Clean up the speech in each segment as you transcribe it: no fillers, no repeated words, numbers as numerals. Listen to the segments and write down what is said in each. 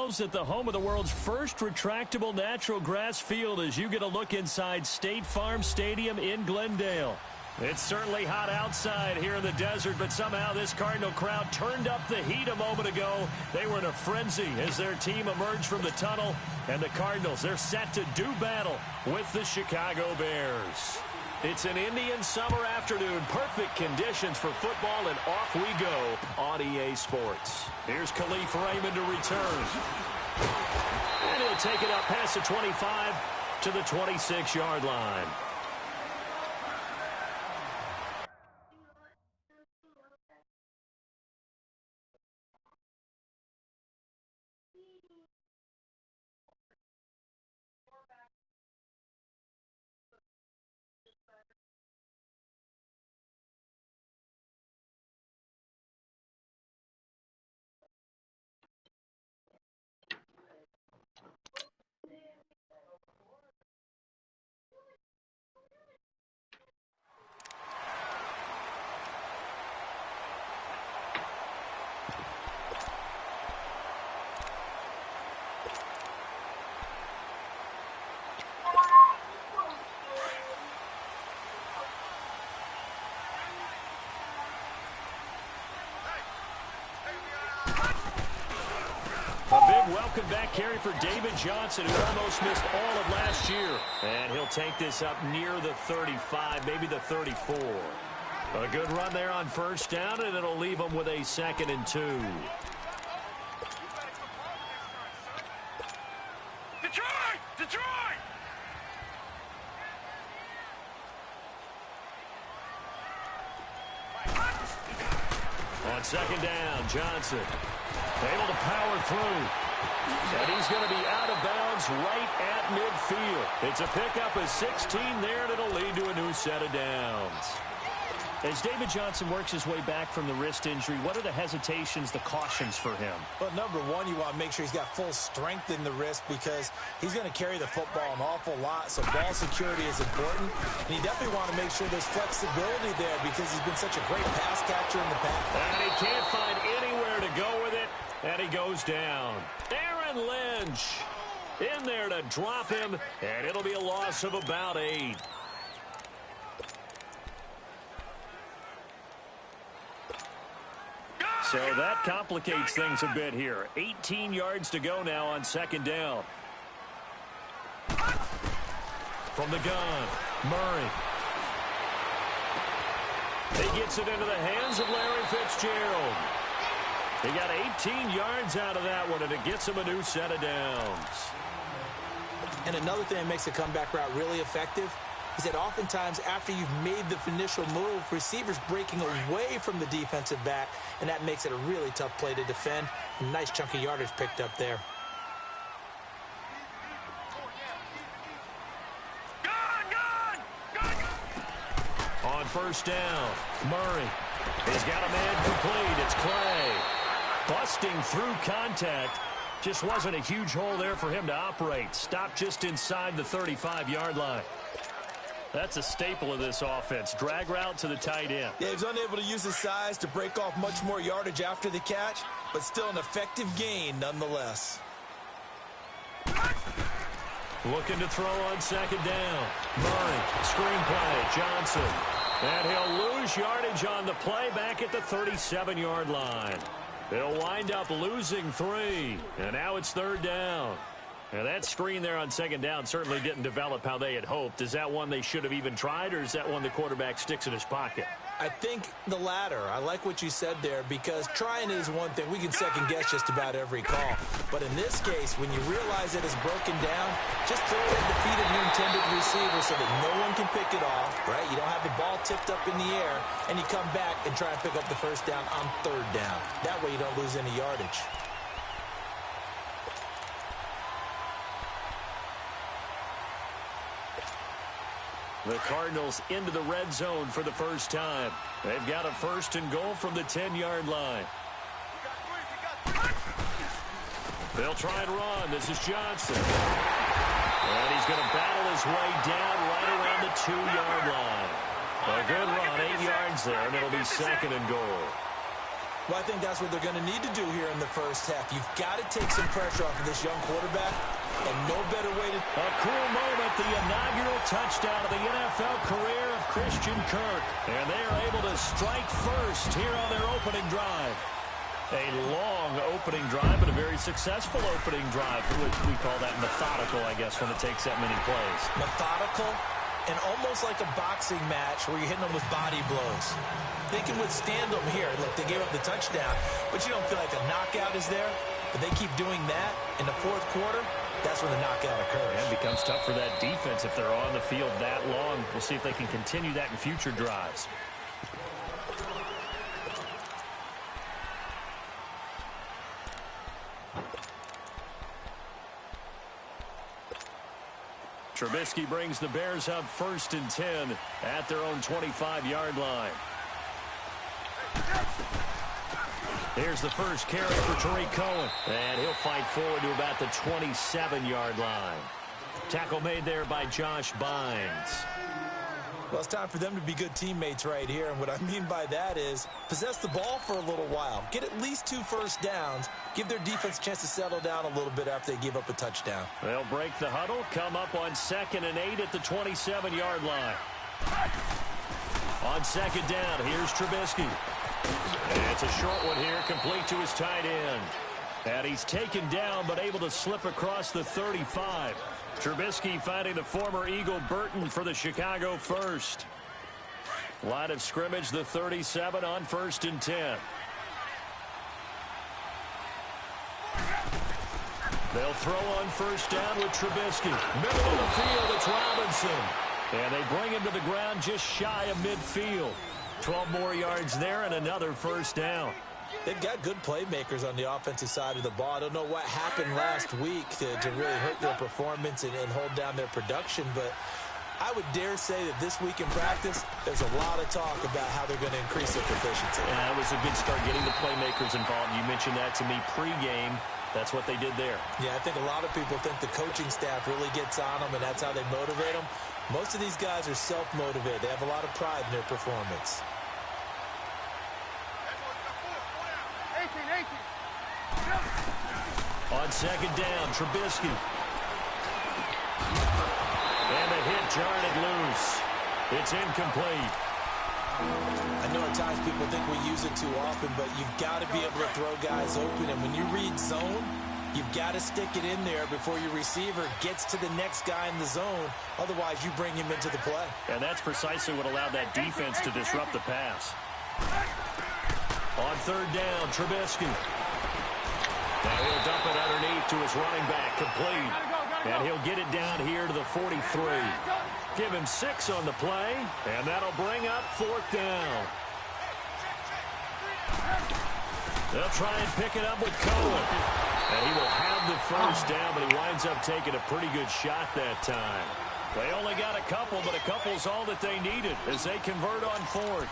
yourselves at the home of the world's first retractable natural grass field as you get a look inside State Farm Stadium in Glendale. It's certainly hot outside here in the desert, but somehow this Cardinal crowd turned up the heat a moment ago. They were in a frenzy as their team emerged from the tunnel, and the Cardinals, they're set to do battle with the Chicago Bears. It's an Indian summer afternoon. Perfect conditions for football, and off we go on EA Sports. Here's Khalif Raymond to return. And he'll take it up past the 25 to the 26-yard line. Welcome back carry for David Johnson, who almost missed all of last year. And he'll take this up near the 35, maybe the 34. A good run there on first down, and it'll leave them with a 2nd and 2. Detroit! Detroit! On 2nd down, Johnson able to power through. And he's going to be out of bounds right at midfield. It's a pickup of 16 there, and it'll lead to a new set of downs. As David Johnson works his way back from the wrist injury, what are the hesitations, the cautions for him? Well, number one, you want to make sure he's got full strength in the wrist because he's going to carry the football an awful lot, so ball security is important. And you definitely want to make sure there's flexibility there because he's been such a great pass catcher in the past. And he can't find anywhere to go with it, and he goes down. Aaron Lynch in there to drop him, and it'll be a loss of about 8. So that complicates things a bit here. 18 yards to go now on 2nd down. From the gun, Murray. He gets it into the hands of Larry Fitzgerald. He got 18 yards out of that one, and it gets him a new set of downs. And another thing that makes a comeback route really effective is that oftentimes after you've made the initial move, receivers breaking away from the defensive back, and that makes it a really tough play to defend. A nice chunk of yardage picked up there. On first down, Murray. He's got a man complete. It's Clay. Busting through contact. Just wasn't a huge hole there for him to operate. Stopped just inside the 35-yard line. That's a staple of this offense. Drag route to the tight end. Yeah, he was unable to use his size to break off much more yardage after the catch, but still an effective gain nonetheless. Looking to throw on 2nd down. Murray, screen play, Johnson. And he'll lose yardage on the play back at the 37-yard line. They'll wind up losing 3, and now it's 3rd down. Now, that screen there on 2nd down certainly didn't develop how they had hoped. Is that one they should have even tried, or is that one the quarterback sticks in his pocket? I think the latter. I like what you said there because trying is one thing. We can second-guess just about every call. But in this case, when you realize that it's broken down, just throw it at the feet of your intended receiver so that no one can pick it off, right? You don't have the ball tipped up in the air, and you come back and try and pick up the first down on 3rd down. That way you don't lose any yardage. The Cardinals into the red zone for the first time. They've got a 1st and goal from the 10-yard line. They'll try and run. This is Johnson. And he's going to battle his way down right around the 2-yard line. A good run, 8 yards there, and it'll be 2nd and goal. Well, I think that's what they're going to need to do here in the first half. You've got to take some pressure off of this young quarterback, and no better way to... A cool moment, the inaugural touchdown of the NFL career of Christian Kirk. And they are able to strike first here on their opening drive. A long opening drive, but a very successful opening drive. We call that methodical, I guess, when it takes that many plays. Methodical and almost like a boxing match where you're hitting them with body blows. They can withstand them here. Look, they gave up the touchdown, but you don't feel like a knockout is there. But they keep doing that in the fourth quarter. That's when the knockout occurs. And it becomes tough for that defense if they're on the field that long. We'll see if they can continue that in future drives. Trubisky brings the Bears up 1st and 10 at their own 25-yard line. Here's the first carry for Tariq Cohen. And he'll fight forward to about the 27-yard line. Tackle made there by Josh Bynes. Well, it's time for them to be good teammates right here. And what I mean by that is possess the ball for a little while. Get at least 2 first downs. Give their defense a chance to settle down a little bit after they give up a touchdown. They'll break the huddle, come up on 2nd and 8 at the 27-yard line. On 2nd down, here's Trubisky. And it's a short one here, complete to his tight end. And he's taken down, but able to slip across the 35. Trubisky finding the former Eagle Burton for the Chicago first. Line of scrimmage, the 37 on 1st and 10. They'll throw on 1st down with Trubisky. Middle of the field, it's Robinson. And they bring him to the ground just shy of midfield. 12 more yards there and another 1st down. They've got good playmakers on the offensive side of the ball. I don't know what happened last week to really hurt their performance and hold down their production, but I would dare say that this week in practice, there's a lot of talk about how they're going to increase their proficiency. Yeah, it was a good start getting the playmakers involved. You mentioned that to me pregame. That's what they did there. Yeah, I think a lot of people think the coaching staff really gets on them, and that's how they motivate them. Most of these guys are self-motivated. They have a lot of pride in their performance. On 2nd down, Trubisky. And the hit jarred it loose. It's incomplete. I know at times people think we use it too often, but you've got to be able to throw guys open. And when you read zone, you've got to stick it in there before your receiver gets to the next guy in the zone. Otherwise, you bring him into the play. And that's precisely what allowed that defense to disrupt the pass. On 3rd down, Trubisky. Now he'll dump it underneath to his running back, complete. And he'll get it down here to the 43. Give him 6 on the play, and that'll bring up 4th down. They'll try and pick it up with Cohen. And he will have the 1st down, but he winds up taking a pretty good shot that time. They only got a couple, but a couple's all that they needed as they convert on 4th.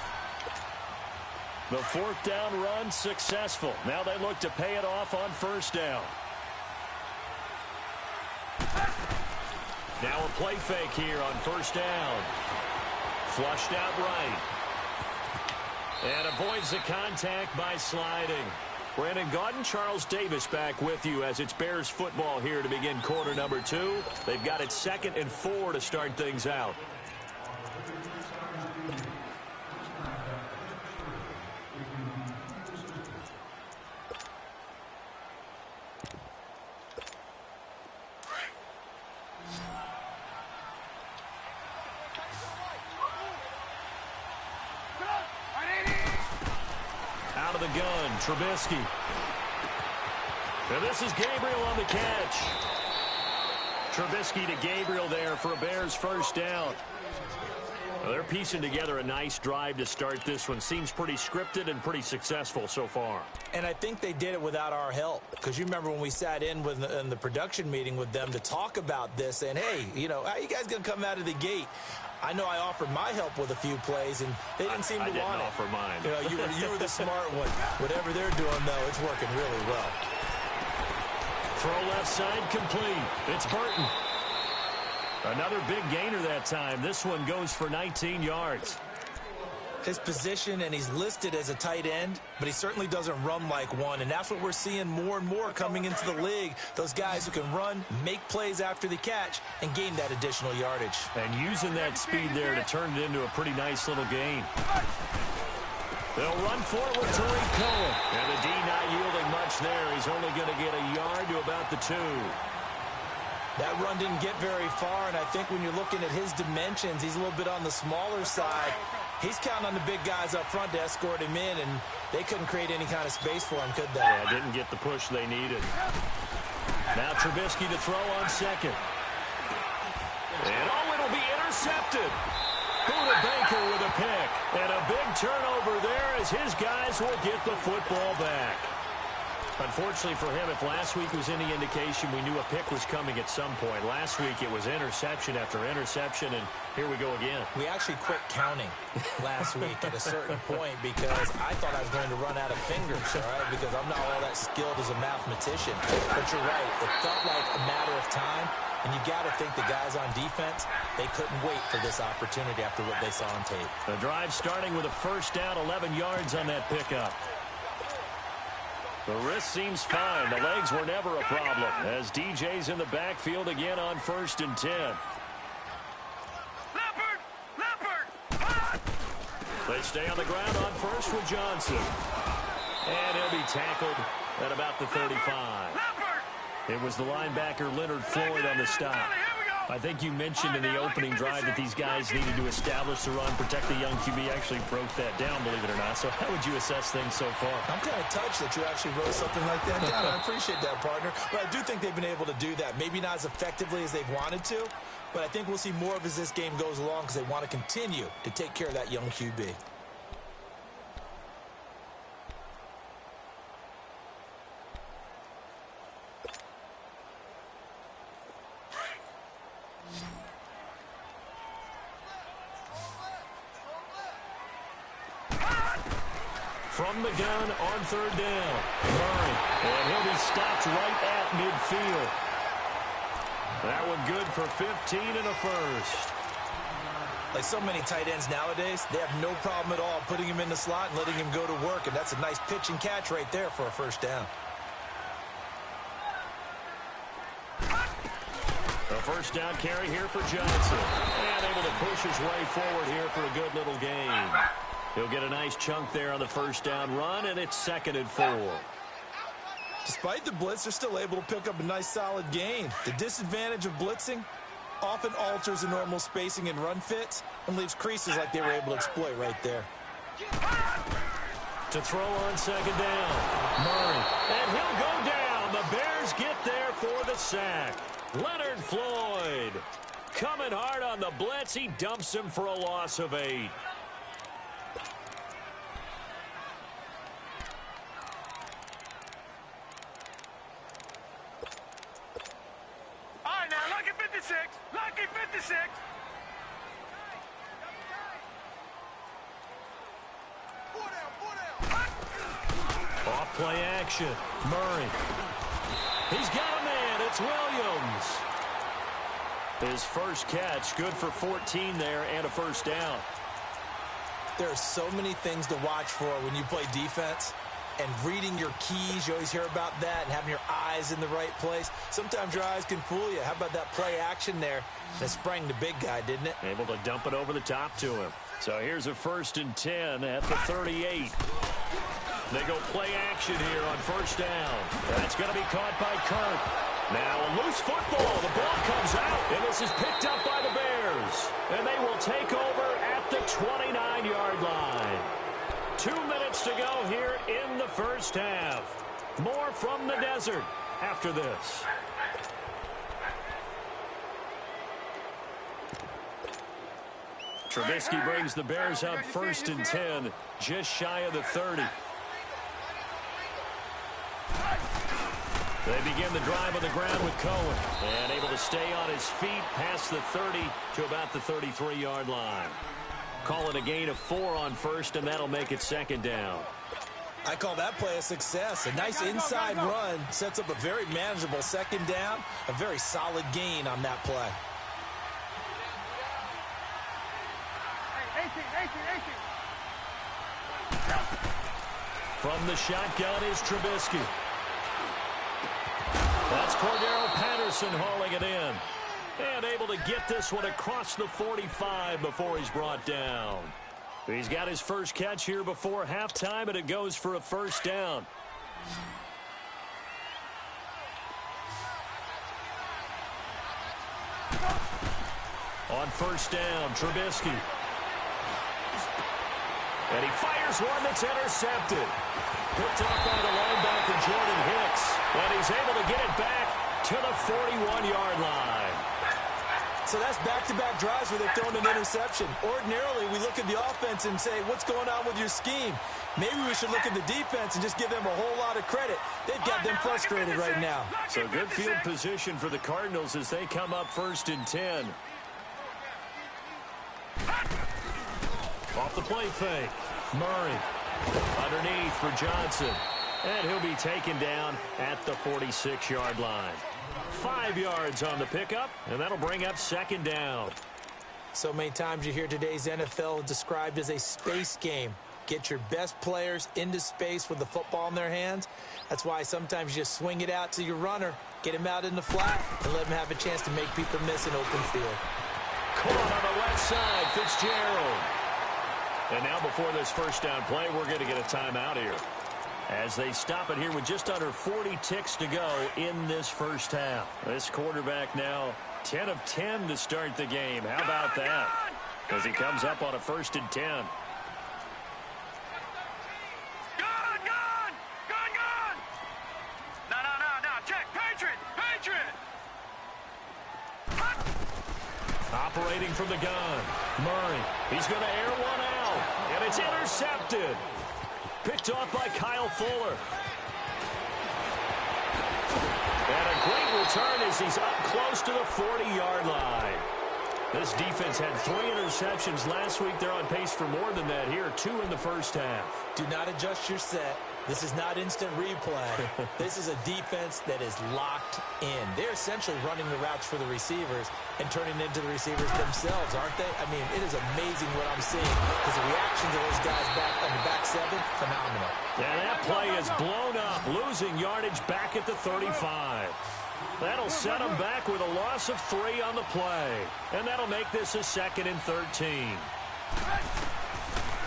The 4th down run successful. Now they look to pay it off on 1st down. Now a play fake here on 1st down. Flushed out right. And avoids the contact by sliding. Brandon Gaudin, Charles Davis back with you as it's Bears football here to begin quarter number 2. They've got it 2nd and 4 to start things out. Out of the gun, Trubisky. And this is Gabriel on the catch. Trubisky to Gabriel there for a Bears 1st down. Well, they're piecing together a nice drive to start this one. Seems pretty scripted and pretty successful so far. And I think they did it without our help. Because you remember when we sat in the production meeting with them to talk about this, and hey, you know, how you guys going to come out of the gate? I know I offered my help with a few plays, and they didn't seem to want it. I didn't offer mine. You know, you were the smart one. Whatever they're doing, though, it's working really well. Throw left side complete. It's Burton. Another big gainer that time. This one goes for 19 yards. his position, and he's listed as a tight end, but he certainly doesn't run like one, and that's what we're seeing more and more coming into the league. Those guys who can run, make plays after the catch, and gain that additional yardage. And using that speed there to turn it into a pretty nice little gain. They'll run forward with Tariq Cohen. And the D not yielding much there. He's only going to get a yard to about the 2. That run didn't get very far, and I think when you're looking at his dimensions, he's a little bit on the smaller side. He's counting on the big guys up front to escort him in, and they couldn't create any kind of space for him, could they? Yeah, didn't get the push they needed. Now Trubisky to throw on second. And it'll be intercepted. Buda Baker with a pick. And a big turnover there as his guys will get the football back. Unfortunately for him, if last week was any indication, we knew a pick was coming at some point. Last week it was interception after interception, and here we go again. We actually quit counting last week at a certain point because I thought I was going to run out of fingers, all right, because I'm not all that skilled as a mathematician. But you're right, it felt like a matter of time, and you got to think the guys on defense, they couldn't wait for this opportunity after what they saw on tape. The drive starting with a first down, 11 yards on that pickup. The wrist seems fine. The legs were never a problem as DJ's in the backfield again on 1st and 10. Leopard! They stay on the ground on first with Johnson. And he'll be tackled at about the 35. It was the linebacker Leonard Floyd on the stop. I think you mentioned in the opening drive that these guys needed to establish the run, protect the young QB. Actually broke that down, believe it or not. So how would you assess things so far? I'm kind of touched that you actually wrote something like that down. I appreciate that, partner. But I do think they've been able to do that. Maybe not as effectively as they've wanted to, but I think we'll see more of as this game goes along because they want to continue to take care of that young QB. From the gun on 3rd down. Murray. And he'll be stopped right at midfield. That one good for 15 and a first. Like so many tight ends nowadays, they have no problem at all putting him in the slot and letting him go to work. And that's a nice pitch and catch right there for a first down. A first down carry here for Johnson. And able to push his way forward here for a good little gain. He'll get a nice chunk there on the first down run, and it's 2nd and 4. Despite the blitz, they're still able to pick up a nice solid gain. The disadvantage of blitzing often alters the normal spacing and run fits and leaves creases like they were able to exploit right there. To throw on 2nd down, Murray. And he'll go down. The Bears get there for the sack. Leonard Floyd coming hard on the blitz. He dumps him for a loss of 8. Lucky 56. Off play action. Murray. He's got a man. It's Williams. His first catch, good for 14 there and a first down. There are so many things to watch for when you play defense. And reading your keys, you always hear about that, and having your eyes in the right place. Sometimes your eyes can fool you. How about that play action there? That sprang the big guy, didn't it? Able to dump it over the top to him. So here's a 1st and 10 at the 38. They go play action here on first down. That's going to be caught by Kirk. Now a loose football. The ball comes out, and this is picked up by the Bears. And they will take over at the 29-yard line. 2 minutes to go here in the first half. More from the desert after this. Trubisky brings the Bears up 1st and 10, just shy of the 30. They begin the drive on the ground with Cohen. And able to stay on his feet past the 30 to about the 33-yard line. Call it a gain of 4 on first, and that'll make it 2nd down. I call that play a success. A nice inside run sets up a very manageable 2nd down. A very solid gain on that play. From the shotgun is Trubisky. That's Cordero Patterson hauling it in. And able to get this one across the 45 before he's brought down. He's got his first catch here before halftime, and it goes for a first down. On first down, Trubisky. And he fires one that's intercepted. Picked up by the linebacker, Jordan Hicks. And he's able to get it back to the 41-yard line. So that's back-to-back drives where they've thrown an interception. Ordinarily, we look at the offense and say, what's going on with your scheme? Maybe we should look at the defense and just give them a whole lot of credit. They've got them frustrated right now. So good field position for the Cardinals as they come up 1st and 10. Off the play fake. Murray underneath for Johnson. And he'll be taken down at the 46-yard line. 5 yards on the pickup, and that'll bring up 2nd down. So many times you hear today's NFL described as a space game. Get your best players into space with the football in their hands. That's why sometimes you just swing it out to your runner, get him out in the flat, and let him have a chance to make people miss an open field. Caught on the left side, Fitzgerald. And now before this first down play, we're going to get a timeout here, as they stop it here with just under 40 ticks to go in this first half. This quarterback now 10 of 10 to start the game. How about that? As he comes up on a 1st and 10. Gone! No, check, Patriot! Operating from the gun, Murray. He's going to air one out, and it's intercepted. Picked off by Kyle Fuller. And a great return as he's up close to the 40-yard line. This defense had 3 interceptions last week. They're on pace for more than that here, 2 in the first half. Do not adjust your set. This is not instant replay. This is a defense that is locked in. They're essentially running the routes for the receivers and turning into the receivers themselves, aren't they? I mean, it is amazing what I'm seeing, because the reaction to those guys back on the back 7, phenomenal. And that play is blown up, losing yardage back at the 35. That'll set them back with a loss of 3 on the play. And that'll make this a 2nd and 13.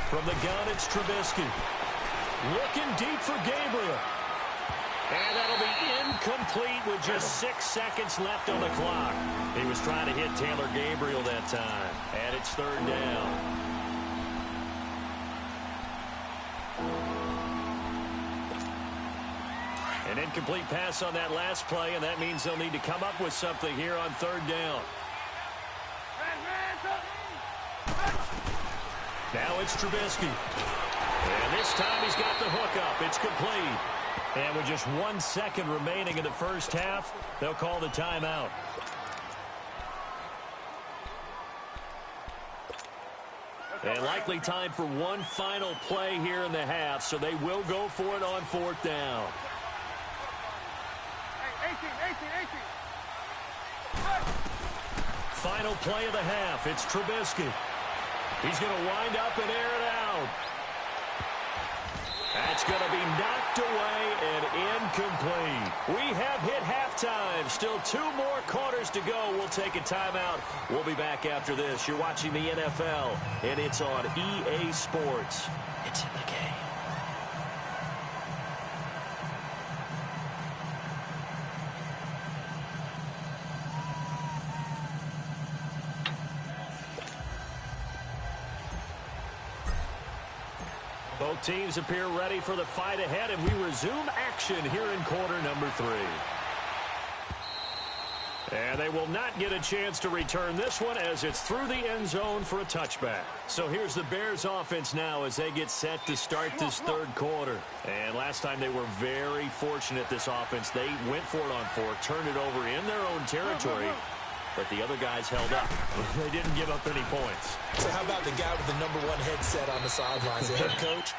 From the gun, it's Trubisky. Looking deep for Gabriel. And that'll be incomplete with just 6 seconds left on the clock. He was trying to hit Taylor Gabriel that time. And it's 3rd down. An incomplete pass on that last play, and that means they'll need to come up with something here on 3rd down. Now it's Trubisky. And this time he's got the hook up. It's complete. And with just 1 second remaining in the first half, they'll call the timeout. And likely time for one final play here in the half, so they will go for it on 4th down. Final play of the half. It's Trubisky. He's going to wind up and air it out. That's going to be knocked away and incomplete. We have hit halftime. Still 2 more quarters to go. We'll take a timeout. We'll be back after this. You're watching the NFL, and it's on EA Sports. It's in the game. Both teams appear ready for the fight ahead, and we resume action here in quarter number 3. And they will not get a chance to return this one as it's through the end zone for a touchback. So here's the Bears offense now as they get set to start this 3rd quarter. And last time they were very fortunate, this offense. They went for it on 4th, turned it over in their own territory. But the other guys held up. They didn't give up any points. So how about the guy with the #1 headset on the sidelines, the head coach?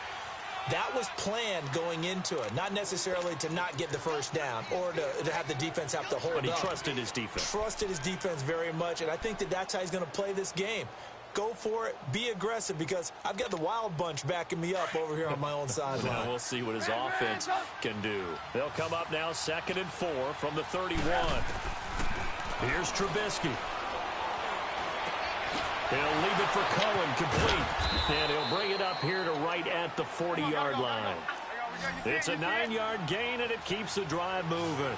That was planned going into it. Not necessarily to not get the first down or to have the defense have to hold up. But he trusted his defense. Trusted his defense very much, and I think that's how he's going to play this game. go for it, be aggressive, because I've got the wild bunch backing me up over here on my own sideline. Now we'll see what his offense can do. They'll come up now 2nd and 4 from the 31. Here's Trubisky. He'll leave it for Cohen, complete. And he'll bring it up here to right at the 40-yard line. It's a 9-yard gain, and it keeps the drive moving.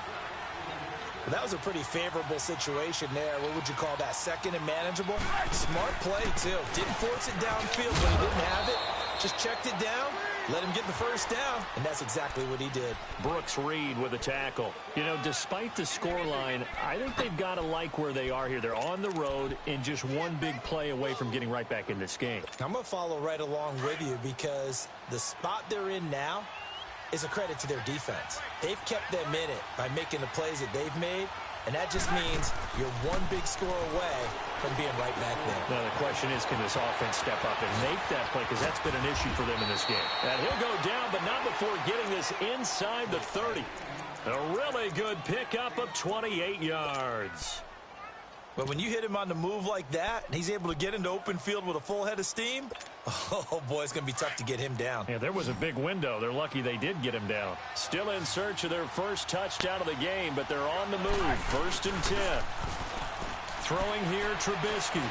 That was a pretty favorable situation there. What would you call that? 2nd and manageable? Smart play, too. Didn't force it downfield when he didn't have it. Just checked it down, let him get the first down, and that's exactly what he did. Brooks Reed with a tackle. You know, despite the scoreline, I think they've got to like where they are here. They're on the road and just one big play away from getting right back in this game. I'm going to follow right along with you because the spot they're in now is a credit to their defense. They've kept them in it by making the plays that they've made, and that just means you're one big score away from being right back there. Now, the question is, can this offense step up and make that play? Because that's been an issue for them in this game. And he'll go down, but not before getting this inside the 30. A really good pickup of 28 yards. But when you hit him on the move like that, and he's able to get into open field with a full head of steam, oh, boy, it's going to be tough to get him down. Yeah, there was a big window. They're lucky they did get him down. Still in search of their first touchdown of the game, but they're on the move. 1st and 10. Throwing here, Trubisky.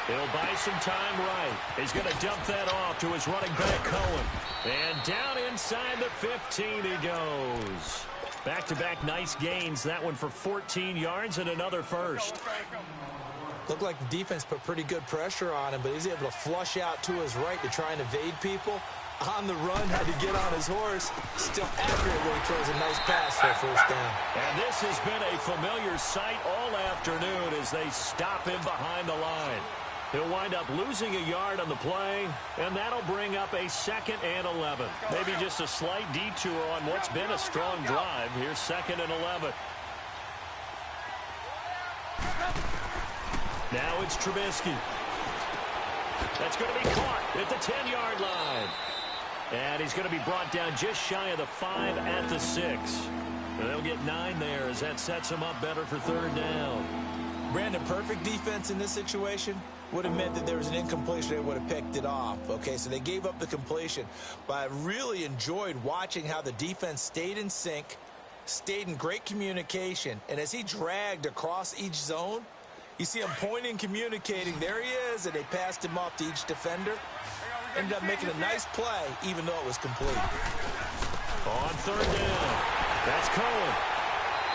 He'll buy some time right. He's going to dump that off to his running back, Cohen. And down inside the 15 he goes. Back-to-back nice gains. That one for 14 yards and another first. Looked like the defense put pretty good pressure on him, but he's able to flush out to his right to try and evade people. On the run, had to get on his horse. Still accurate when he throws a nice pass for a first down. And this has been a familiar sight all afternoon as they stop him behind the line. He'll wind up losing a yard on the play, and that'll bring up a 2nd and 11. Maybe just a slight detour on what's been a strong drive. Here's 2nd and 11. Now it's Trubisky. That's going to be caught at the 10-yard line. And he's going to be brought down just shy of the 5 at the 6. And they'll get 9 there as that sets him up better for 3rd down. Brandon, perfect defense in this situation would have meant that there was an incompletion. They would have picked it off. Okay, so they gave up the completion. But I really enjoyed watching how the defense stayed in sync, stayed in great communication. And as he dragged across each zone, you see him pointing, communicating. There he is, and they passed him off to each defender. Ended up making a nice play, even though it was complete. On 3rd down, that's Cohen.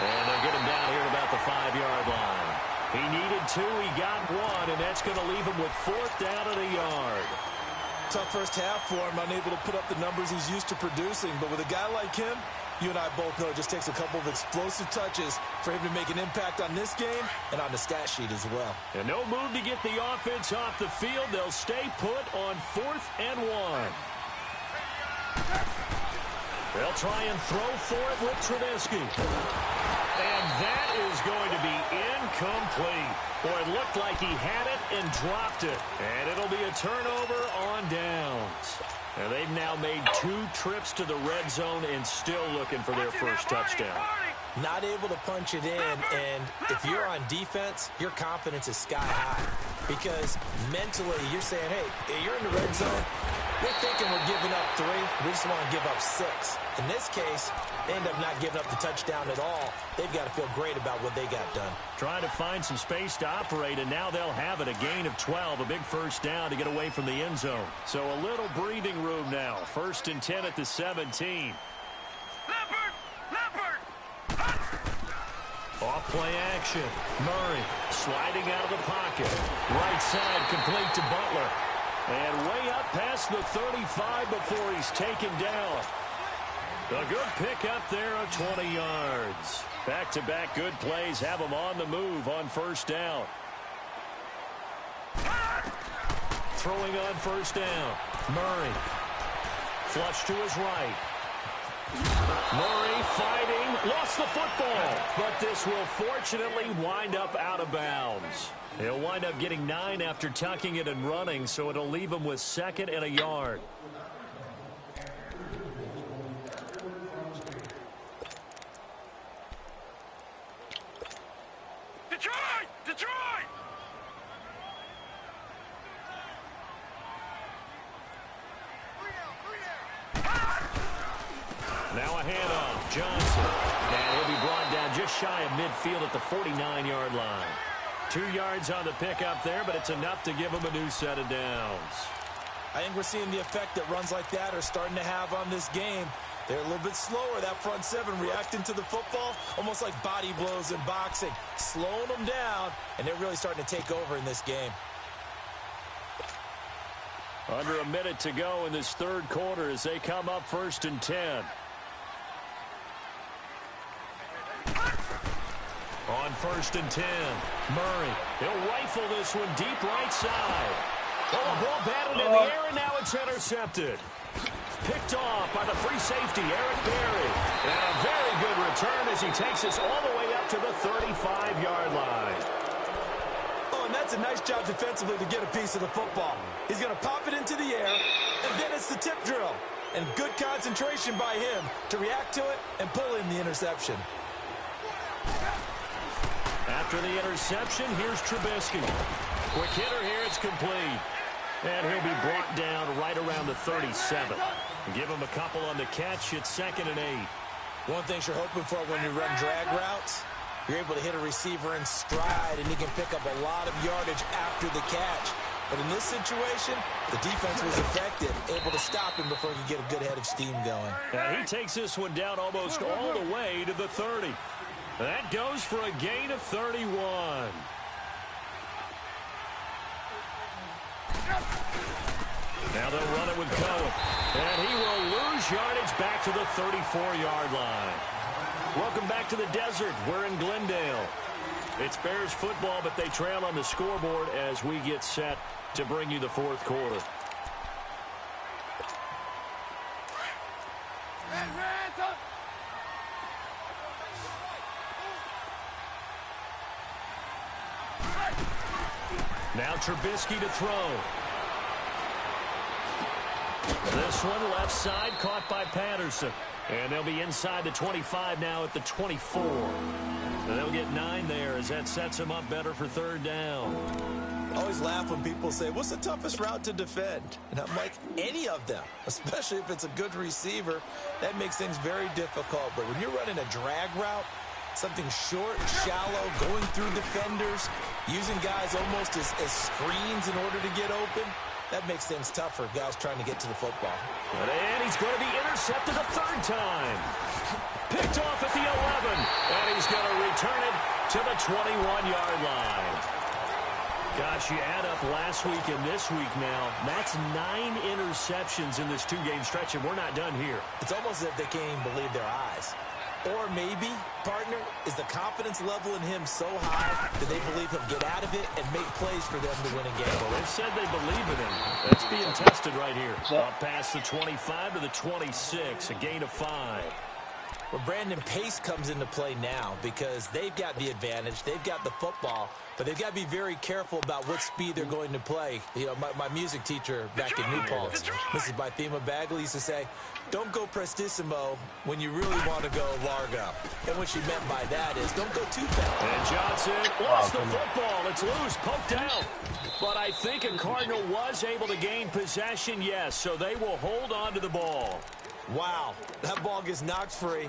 And they'll get him down here at about the 5-yard line. He needed 2, he got 1, and that's going to leave him with 4th down at a yard. Tough first half for him, unable to put up the numbers he's used to producing. But with a guy like him, you and I both know it just takes a couple of explosive touches for him to make an impact on this game and on the stat sheet as well. And no move to get the offense off the field. They'll stay put on 4th and 1. They'll try and throw for it with Trubisky. And that is going to be incomplete. Boy, it looked like he had it and dropped it. And it'll be a turnover on downs. And they've now made 2 trips to the red zone and still looking for their first touchdown. Not able to punch it in, and if you're on defense, your confidence is sky high. Because mentally, you're saying, hey, you're in the red zone. We're thinking we're giving up 3. We just want to give up 6. In this case, they end up not giving up the touchdown at all. They've got to feel great about what they got done. Trying to find some space to operate, and now they'll have it. A gain of 12, a big first down to get away from the end zone. So a little breathing room now. 1st and 10 at the 17. Off play action. Murray sliding out of the pocket. Right side complete to Butler. And way up past the 35 before he's taken down. A good pickup there of 20 yards. Back-to-back good plays have him on the move on 1st down. Throwing on 1st down. Murray. Flush to his right. Murray fighting, lost the football, but this will fortunately wind up out of bounds. He'll wind up getting 9 after tucking it and running, so it'll leave him with 2nd and a yard. Detroit! Johnson. And he'll be brought down just shy of midfield at the 49-yard line. 2 yards on the pickup there, but it's enough to give him a new set of downs. I think we're seeing the effect that runs like that are starting to have on this game. They're a little bit slower, that front seven, reacting to the football, almost like body blows in boxing, slowing them down, and they're really starting to take over in this game. Under a minute to go in this third quarter as they come up 1st and 10. On 1st and 10, Murray. He'll rifle this one deep right side. Oh, a ball batted in the air, and now it's intercepted. Picked off by the free safety, Eric Berry. And a very good return as he takes us all the way up to the 35-yard line. Oh, and that's a nice job defensively to get a piece of the football. He's going to pop it into the air, and then it's the tip drill. And good concentration by him to react to it and pull in the interception. After the interception, here's Trubisky. Quick hitter here, it's complete. And he'll be brought down right around the 37. Give him a couple on the catch. It's 2nd and 8. One thing you're hoping for when you run drag routes, you're able to hit a receiver in stride, and he can pick up a lot of yardage after the catch. But in this situation, the defense was effective, able to stop him before he could get a good head of steam going. And he takes this one down almost all the way to the 30. That goes for a gain of 31. Now they'll run it with Cohen. And he will lose yardage back to the 34-yard line. Welcome back to the desert. We're in Glendale. It's Bears football, but they trail on the scoreboard as we get set to bring you the fourth quarter. Now Trubisky to throw. This one left side caught by Patterson. And they'll be inside the 25 now at the 24. And they'll get 9 there as that sets them up better for 3rd down. I always laugh when people say, what's the toughest route to defend? And I'm like, any of them, especially if it's a good receiver. That makes things very difficult. But when you're running a drag route, something short, shallow, going through defenders, using guys almost as screens in order to get open, that makes things tough for guys trying to get to the football. And he's going to be intercepted a 3rd time. Picked off at the 11. And he's going to return it to the 21-yard line. Gosh, you add up last week and this week now, that's 9 interceptions in this 2-game stretch, and we're not done here. It's almost as if they can't even believe their eyes. Or maybe, partner, is the confidence level in him so high that they believe he'll get out of it and make plays for them to win a game. Well, they've said they believe in him. That's being tested right here. Up past the 25 to the 26, a gain of 5. Well, Brandon, pace comes into play now because they've got the advantage. They've got the football, but they've got to be very careful about what speed they're going to play. You know, my music teacher back in New Paltz, Mrs. Bythema Bagley, used to say, don't go prestissimo when you really want to go largo. And what she meant by that is don't go too fast. And Johnson lost the football. It's loose, poked out. But I think a Cardinal was able to gain possession, yes, so they will hold on to the ball. Wow, that ball gets knocked free,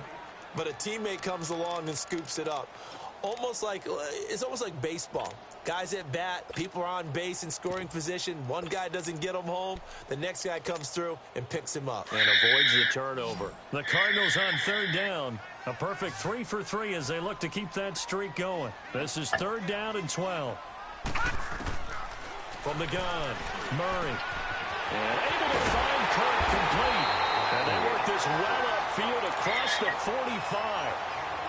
but a teammate comes along and scoops it up. It's almost like baseball. Guys at bat, people are on base in scoring position. One guy doesn't get him home. The next guy comes through and picks him up. And avoids the turnover. The Cardinals on 3rd down. A perfect 3 for 3 as they look to keep that streak going. This is 3rd down and 12. From the gun, Murray. And able to find Kirk complete. And they work this well upfield across the 45.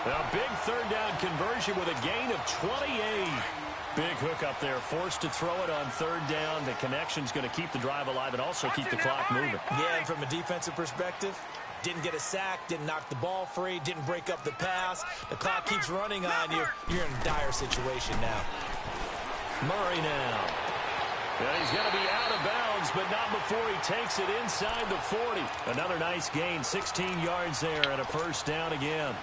A big 3rd down conversion with a gain of 28. Big hook up there, forced to throw it on 3rd down. The connection's going to keep the drive alive and also keep the clock moving. Yeah, and from a defensive perspective, didn't get a sack, didn't knock the ball free, didn't break up the pass. The clock keeps running on you. You're in a dire situation now. Murray now. And he's going to be out of bounds, but not before he takes it inside the 40. Another nice gain, 16 yards there and a 1st down again.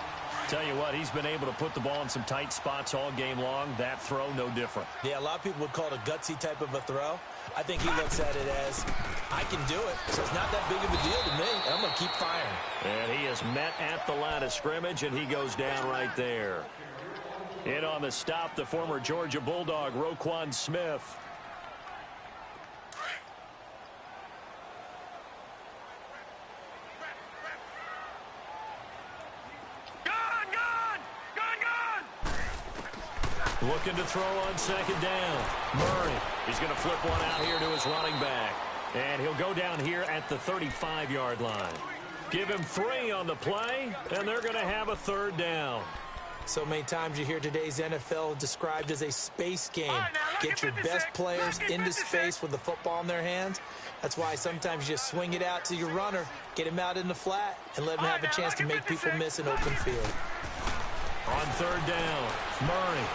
Tell you what, he's been able to put the ball in some tight spots all game long. That throw, no different. Yeah, a lot of people would call it a gutsy type of a throw. I think he looks at it as, I can do it, so it's not that big of a deal to me. I'm going to keep firing. And he is met at the line of scrimmage, and he goes down right there. In on the stop, the former Georgia Bulldog, Roquan Smith. Looking to throw on second down. Murray. He's going to flip one out here to his running back. And he'll go down here at the 35-yard line. Give him 3 on the play, and they're going to have a third down. So many times you hear today's NFL described as a space game. Get your best players into space with the football in their hands. That's why sometimes you just swing it out to your runner, get him out in the flat, and let him have a chance to make people miss an open field. On third down, Murray.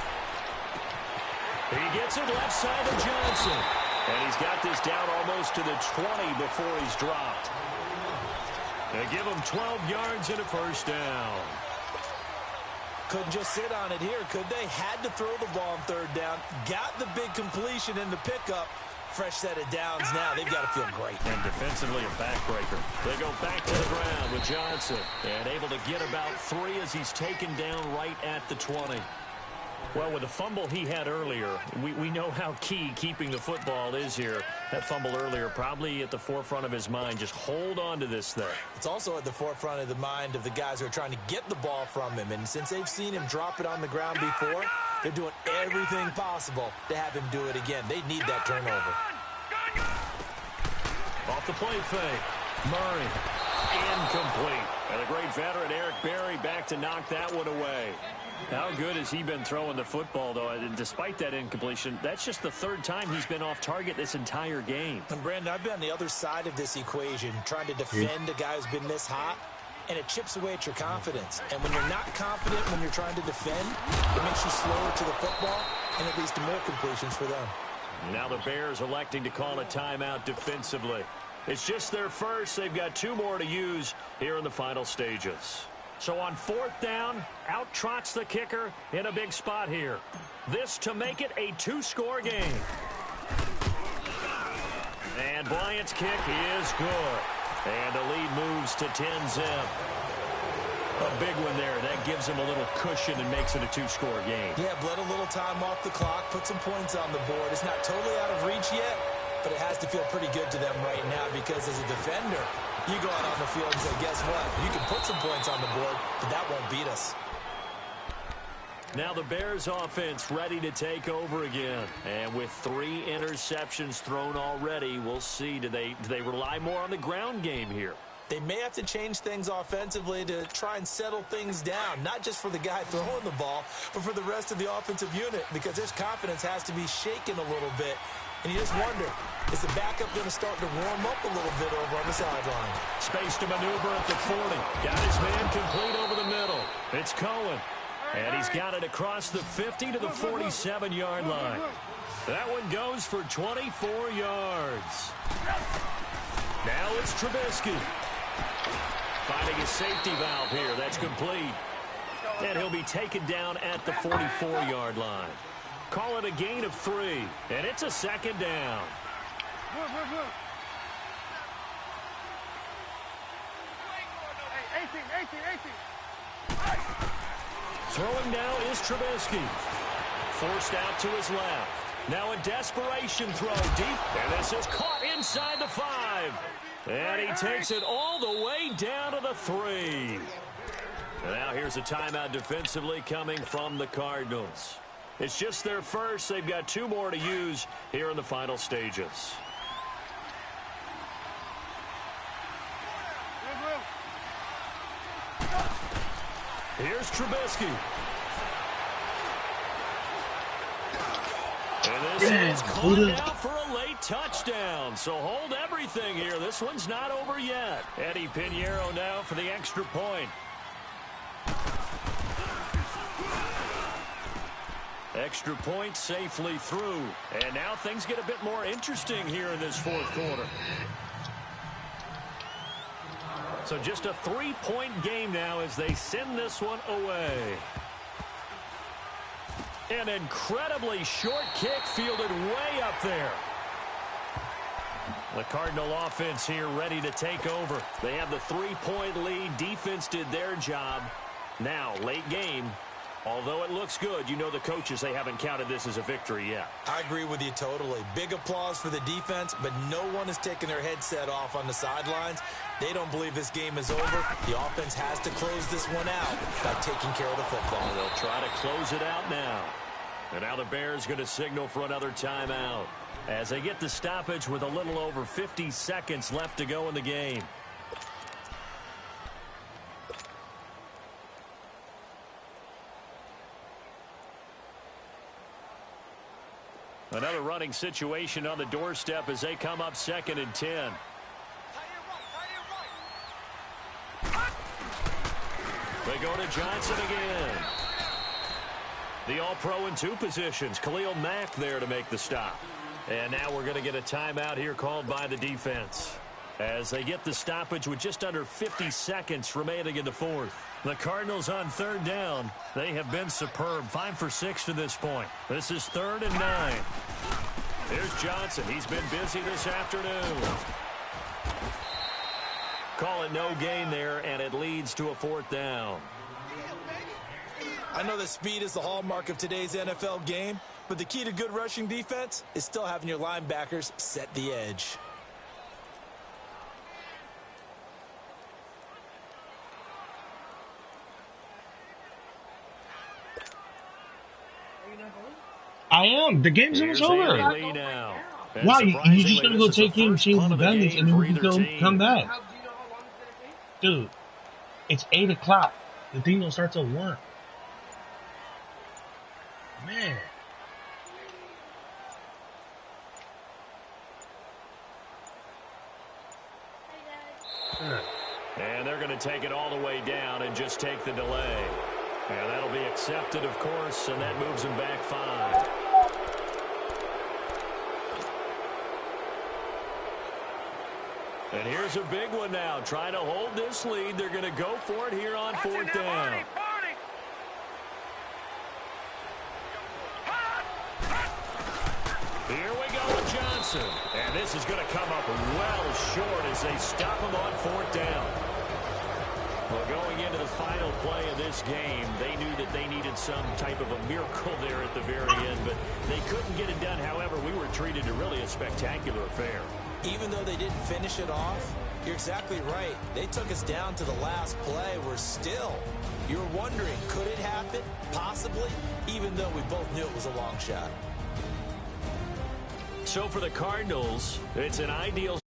He gets it left side of Johnson. And he's got this down almost to the 20 before he's dropped. They give him 12 yards and a first down. Couldn't just sit on it here, could they? Had to throw the ball on third down. Got the big completion in the pickup. Fresh set of downs now. They've got to feel great. And defensively a backbreaker. They go back to the ground with Johnson. And able to get about 3 as he's taken down right at the 20. Well, with the fumble he had earlier, we know how key keeping the football is here. That fumble earlier probably at the forefront of his mind. Just hold on to this thing. It's also at the forefront of the mind of the guys who are trying to get the ball from him. And since they've seen him drop it on the ground before, they're doing everything possible to have him do it again. They need that turnover. Off the play fake. Murray. Incomplete. And the great veteran Eric Berry back to knock that one away. How good has he been throwing the football, though? And despite that incompletion, that's just the 3rd time he's been off target this entire game. And, Brandon, I've been on the other side of this equation, trying to defend a guy who's been this hot, and it chips away at your confidence. And when you're not confident when you're trying to defend, it makes you slower to the football, and it leads to more completions for them. Now the Bears electing to call a timeout defensively. It's just their first. They've got 2 more to use here in the final stages. So on 4th down, out trots the kicker in a big spot here. This to make it a 2-score game. And Bryant's kick is good. And the lead moves to 10-zip. A big one there. That gives him a little cushion and makes it a 2-score game. Yeah, bled a little time off the clock, put some points on the board. It's not totally out of reach yet, but it has to feel pretty good to them right now because as a defender, you go out on the field and say, guess what? You can put some points on the board, but that won't beat us. Now the Bears offense ready to take over again. And with 3 interceptions thrown already, we'll see. Do they rely more on the ground game here? They may have to change things offensively to try and settle things down, not just for the guy throwing the ball, but for the rest of the offensive unit, because his confidence has to be shaken a little bit. And you just wonder, is the backup going to start to warm up a little bit over on the sideline? Space to maneuver at the 40. Got his man complete over the middle. It's Cohen. And he's got it across the 50 to the 47-yard line. That one goes for 24 yards. Now it's Trubisky. Finding a safety valve here. That's complete. And he'll be taken down at the 44-yard line. Call it a gain of 3, and it's a 2nd down. Throwing now is Trubisky. Forced out to his left. Now a desperation throw deep, and this is caught inside the 5. And he takes it all the way down to the 3. Now here's a timeout defensively coming from the Cardinals. It's just their first. They've got 2 more to use here in the final stages. Here's Trubisky. And this is called out for a late touchdown. So hold everything here. This one's not over yet. Eddie Pinheiro now for the extra point. Extra point safely through. And now things get a bit more interesting here in this 4th quarter. So just a 3-point game now as they send this one away. An incredibly short kick fielded way up there. The Cardinal offense here ready to take over. They have the 3-point lead. Defense did their job. Now, late game. Although it looks good, you know the coaches, they haven't counted this as a victory yet. I agree with you totally. Big applause for the defense, but no one is taking their headset off on the sidelines. They don't believe this game is over. The offense has to close this one out by taking care of the football. They'll try to close it out now. And now the Bears going to signal for another timeout as they get the stoppage with a little over 50 seconds left to go in the game. Another running situation on the doorstep as they come up 2nd and 10. They go to Johnson again. The All-Pro in 2 positions. Khalil Mack there to make the stop. And now we're going to get a timeout here called by the defense as they get the stoppage with just under 50 seconds remaining in the 4th. The Cardinals on 3rd down. They have been superb. 5 for 6 to this point. This is 3rd and 9. Here's Johnson. He's been busy this afternoon. Call it no gain there, and it leads to a 4th down. I know that speed is the hallmark of today's NFL game, but the key to good rushing defense is still having your linebackers set the edge. I am. The game's almost over. Wow, you just gotta go take in, change the values, and then we can go come back. Dude, it's 8 o'clock. The thing don't start till 1. Man. And they're going to take it all the way down and just take the delay. And that'll be accepted, of course, and that moves them back 5. And here's a big one now. Trying to hold this lead. They're going to go for it here on 4th down. Here we go with Johnson. And this is going to come up well short as they stop him on 4th down. Well, going into the final play of this game, they knew that they needed some type of a miracle there at the very end, but they couldn't get it done. However, we were treated to really a spectacular affair. Even though they didn't finish it off, you're exactly right. They took us down to the last play. We're still, you're wondering, could it happen? Possibly, even though we both knew it was a long shot. So for the Cardinals, it's an ideal